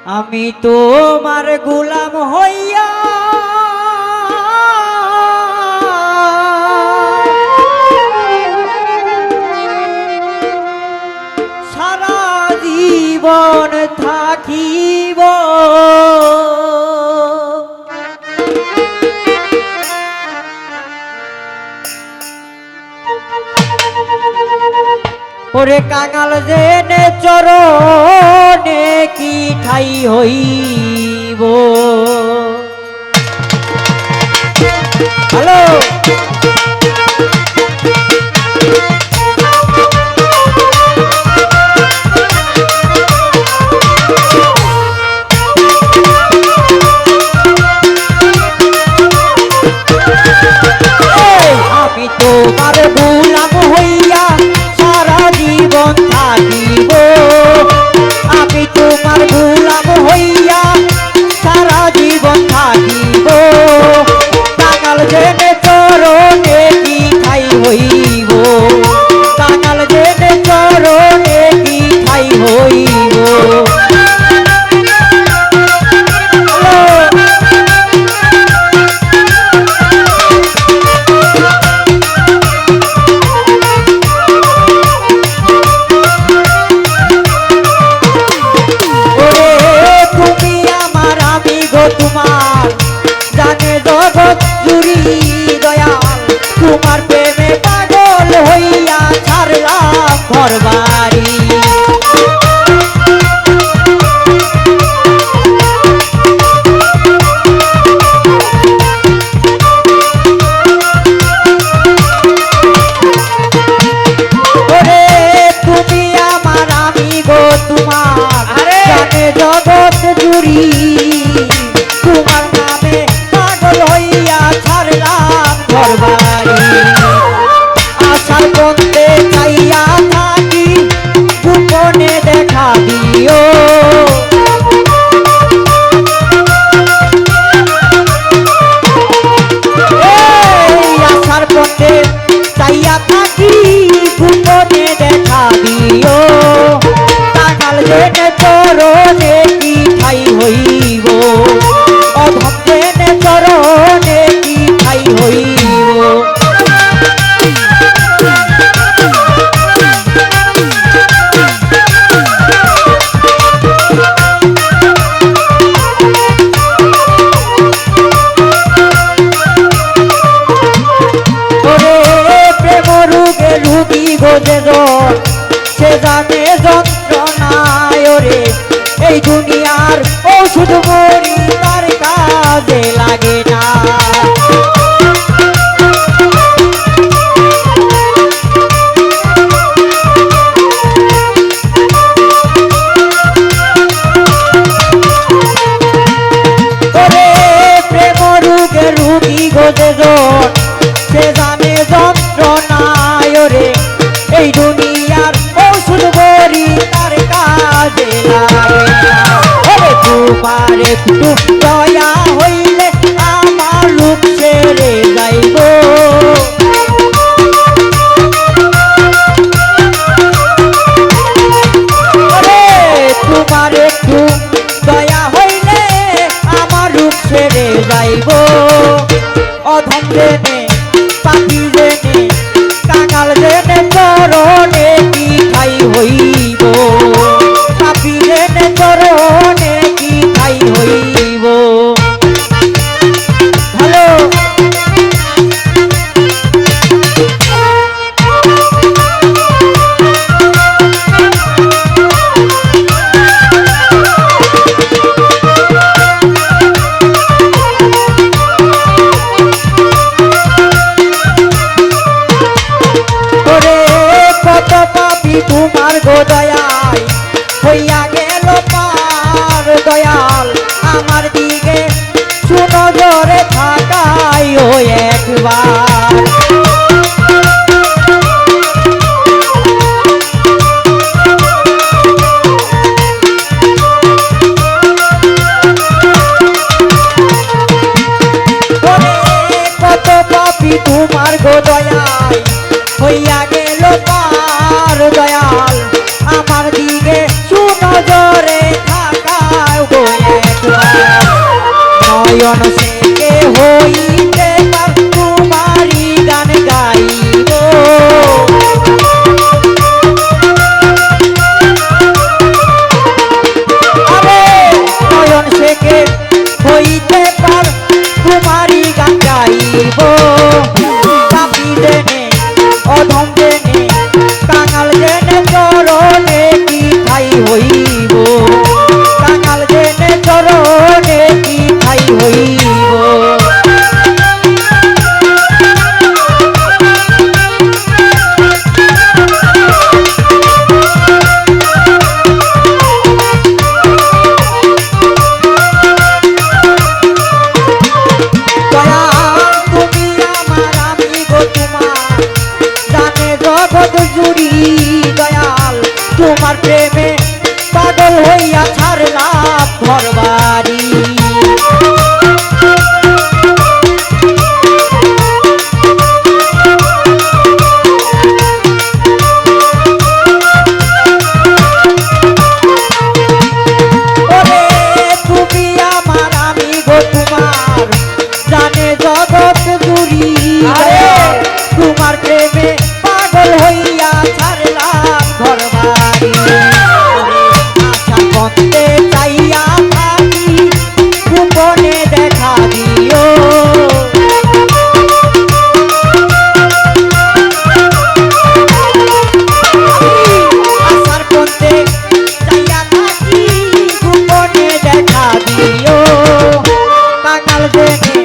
আমি তোমার গোলাম হইয়া সারা জীবন থাকিব। ওরে কাঙাল জেনে চরণে কি ঠাই হইব। হ্যালো আমি তোমার গোলাম হইয়া সারা জীবন থাকিব। আমি তোমার গোলাম হইয়া সারা জীবন থাকিব। কাঙাল জেনে চরণে কি ঠাই হইব। কাঙাল জেনে চরণে কি ঠাই হইব। তোমার জানে জগৎ জুড়ি দয়াল। তোমার প্রেমে পাগল হইয়া ছাড়লাম ঘরবাড়ি। ওরে তুমি আমার আমি গো তোমার জানে জগৎ জুড়ি। তোমার নামে পাগল হইয়া ছাড়লাম ঘরবাড়ি। আশার পথে চাইয়া থাকি গোপনে দেখা দিও। আশার পথে চাইয়া থাকি গোপনে দেখা দিও। কাঙাল জেনে চরণে কি ঠাই হইব। অধম জেনে চরণে কি ঠাই হইব। প্রেম রোগে রুগী গোজে জন সে জানে যন্ত্রণায়। রে এই দুনিয়ার ওষুধ মরি তার কাজে লাগে না। ওরে প্রেম রোগে রুগী গোজে জন সে জানে যন্ত্রণায়। রে এই দুনিয়ার ওষুধ মরি তার কাজে লাগে না। তোমার একটু দয়া হইলে আমার লোক ছেড়ে যাইব। তোমার একটু দয়া হইলে আমার লোক ছেড়ে যাইব। অধম জেনে পাপি জেনে কাঙাল জেনে চরণে কি ঠাই হইব। পাপি জেনে চরণে কি ঠাই হইব। হ্যালো কত পাপি তোমার গো দয়াল হইয়া গেল পার। দয়াল আমার দিকে শুনো জোরে থাকাই ও একবার। কত পাপি তোমার গো দয়াল হইয়া গেল পার। দয়াল আমার দিকে শুনো জোরে থাকায় গো নয়ন থেকে হইতে পার তোমারি গান গাইব আরে নয়ন থেকে হইতে পার তোমারি গান গাইব পাপি জেনে অধম জেনে কাঙাল জেনে চরণে কি ঠাই হইব কাঙাল জেনে চরণে কি ঠাই হইব দয়াল তোমার প্রেমে পাগল হইয়া ছাড়লাম ঘরবাড়ি ওরে তুমি আমার আমি গো তোমার জানে জগৎ জুড়ি তোমার প্রেমে পাগল হইয়া ছাড়লাম ঘরবাড়ি আশা করতে চাইয়া থাকি গোপনে দেখা দিও আশার করতে চাইয়া থাকি গোপনে দেখা দিও কাঙাল জেনে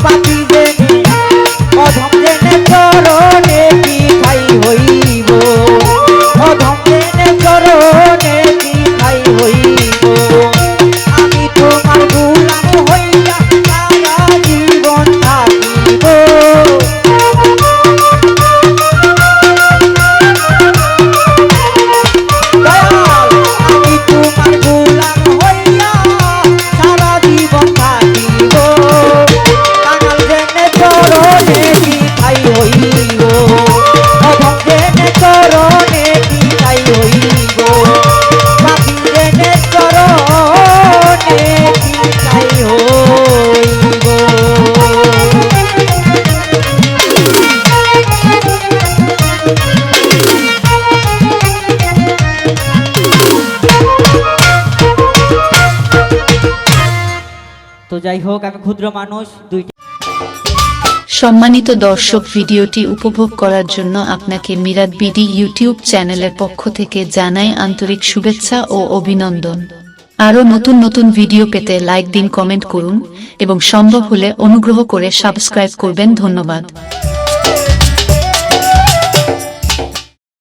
পাপি জেনে অধম জেনে চরণে কি ঠাই হইব অধম জেনে চরণে কি ঠাই হইব আমি তোমার গোলাম হইয়া সারা জীবন থাকিব দয়াল আমি তোমার গোলাম হইয়া সারা জীবন থাকিব কাঙাল জেনে চরণে কি ঠাই হইব অধম জেনে চরণে কি ঠাই হইব পাপি জেনে চরণে কি ঠাই হইব তো যাই হোক আমি ক্ষুদ্র মানুষ দুইটা সম্মানিত দর্শক, ভিডিওটি উপভোগ করার জন্য আপনাকে মিরাত বিডি ইউটিউব চ্যানেলের পক্ষ থেকে জানাই আন্তরিক শুভেচ্ছা ও অভিনন্দন। আরও নতুন নতুন ভিডিও পেতে লাইক দিন, কমেন্ট করুন এবং সম্ভব হলে অনুগ্রহ করে সাবস্ক্রাইব করবেন। ধন্যবাদ।